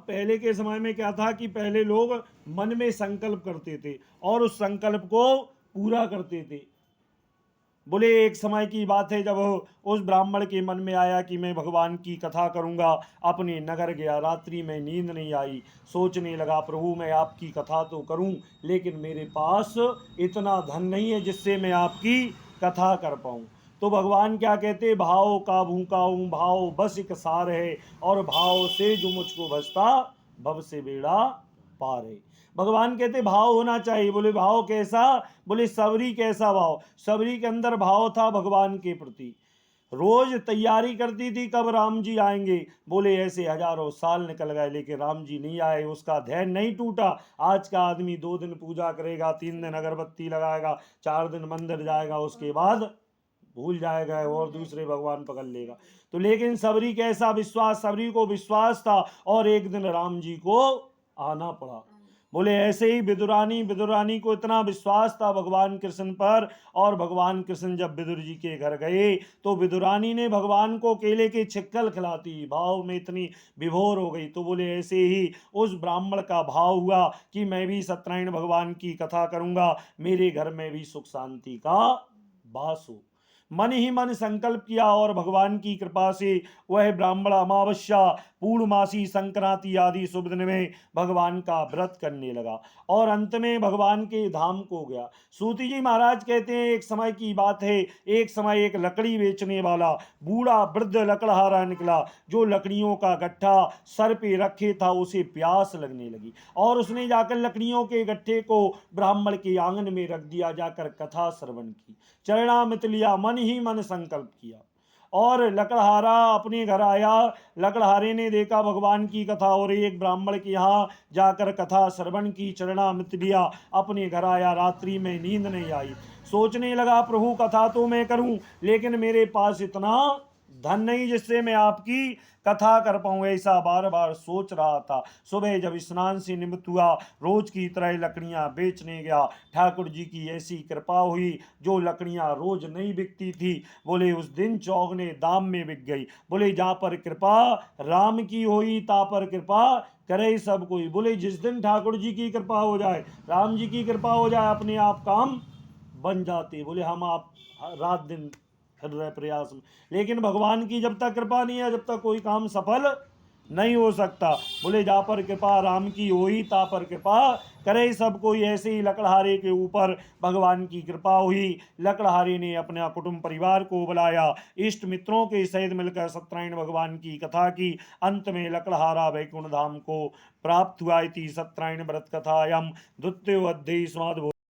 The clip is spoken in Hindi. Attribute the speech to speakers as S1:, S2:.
S1: अब पहले के समय में क्या था कि पहले लोग मन में संकल्प करते थे और उस संकल्प को पूरा करते थे। बोले एक समय की बात है जब उस ब्राह्मण के मन में आया कि मैं भगवान की कथा करूंगा। अपने नगर गया, रात्रि में नींद नहीं आई, सोचने लगा प्रभु मैं आपकी कथा तो करूं, लेकिन मेरे पास इतना धन नहीं है जिससे मैं आपकी कथा कर पाऊं। तो भगवान क्या कहते, भाव का भूखा हूं, भाव बस एक सार है, और भाव से जो मुझको भजता भव से बेड़ा पार है। भगवान कहते भाव होना चाहिए। बोले भाव कैसा? बोले सबरी कैसा भाव? सबरी के अंदर भाव था भगवान के प्रति। रोज तैयारी करती थी कब राम जी आएंगे। बोले ऐसे हजारों साल निकल गए लेकिन राम जी नहीं आए, उसका ध्यान नहीं टूटा। आज का आदमी 2 दिन पूजा करेगा, 3 दिन अगरबत्ती लगाएगा, 4 दिन मंदिर जाएगा, उसके बाद भूल जाएगा और दूसरे भगवान पकड़ लेगा। तो लेकिन सबरी कैसा विश्वास, सबरी को विश्वास था और एक दिन राम जी को आना पड़ा। बोले ऐसे ही विदुरानी को इतना विश्वास था भगवान कृष्ण पर, और भगवान कृष्ण जब विदुर जी के घर गए तो विदुरानी ने भगवान को केले की छिक्कल खिलाती, भाव में इतनी विभोर हो गई। तो बोले ऐसे ही उस ब्राह्मण का भाव हुआ कि मैं भी सत्यनारायण भगवान की कथा करूंगा, मेरे घर में भी सुख शांति का वास हो। मन ही मन संकल्प किया और भगवान की कृपा से वह ब्राह्मण अमावस्या, पूर्णमासी, संक्रांति आदि शुभ दिन में भगवान का व्रत करने लगा और अंत में भगवान के धाम को गया। सूती जी महाराज कहते हैं एक समय की बात है, एक समय एक लकड़ी बेचने वाला बूढ़ा वृद्ध लकड़हारा निकला, जो लकड़ियों का गट्ठा सर पे रखे था, उसे प्यास लगने लगी और उसने जाकर लकड़ियों के गट्ठे को ब्राह्मण के आंगन में रख दिया, जाकर कथा श्रवण की, चरणामृत लिया, मन ही मन संकल्प किया और लकड़हारा अपने घर आया। लकड़हारे ने देखा भगवान की कथा हो रही, एक ब्राह्मण के यहाँ जाकर कथा श्रवण की, चरणामृत लिया, अपने घर आया। रात्रि में नींद नहीं आई, सोचने लगा प्रभु कथा तो मैं करूं लेकिन मेरे पास इतना धन नहीं जिससे मैं आपकी कथा कर पाऊं, ऐसा बार बार सोच रहा था। सुबह जब स्नान से निमित्त हुआ, रोज की तरह लकड़ियां बेचने गया। ठाकुर जी की ऐसी कृपा हुई, जो लकड़ियां रोज नहीं बिकती थी, बोले उस दिन चौगने दाम में बिक गई। बोले जहाँ पर कृपा राम की हुई, ता पर कृपा करे सब कोई। बोले जिस दिन ठाकुर जी की कृपा हो जाए, राम जी की कृपा हो जाए, अपने आप काम बन जाते। बोले हम आप रात दिन कर रहे प्रयास में, लेकिन भगवान की जब तक कृपा नहीं है, जब तक कोई काम सफल नहीं हो सकता। बोले जा पर कृपा राम की होई, ता पर कृपा करे सब कोई। ऐसे ही लकड़हारे के ऊपर भगवान की कृपा हुई। लकड़हारे ने अपना कुटुंब परिवार को बुलाया, इष्ट मित्रों के सहित मिलकर सत्यनारायण भगवान की कथा की। अंत में लकड़हारा वैकुंठ धाम को प्राप्त हुआ। इति सत्यनारायण व्रत कथायाम द्वितीयो अध्याय समाप्त।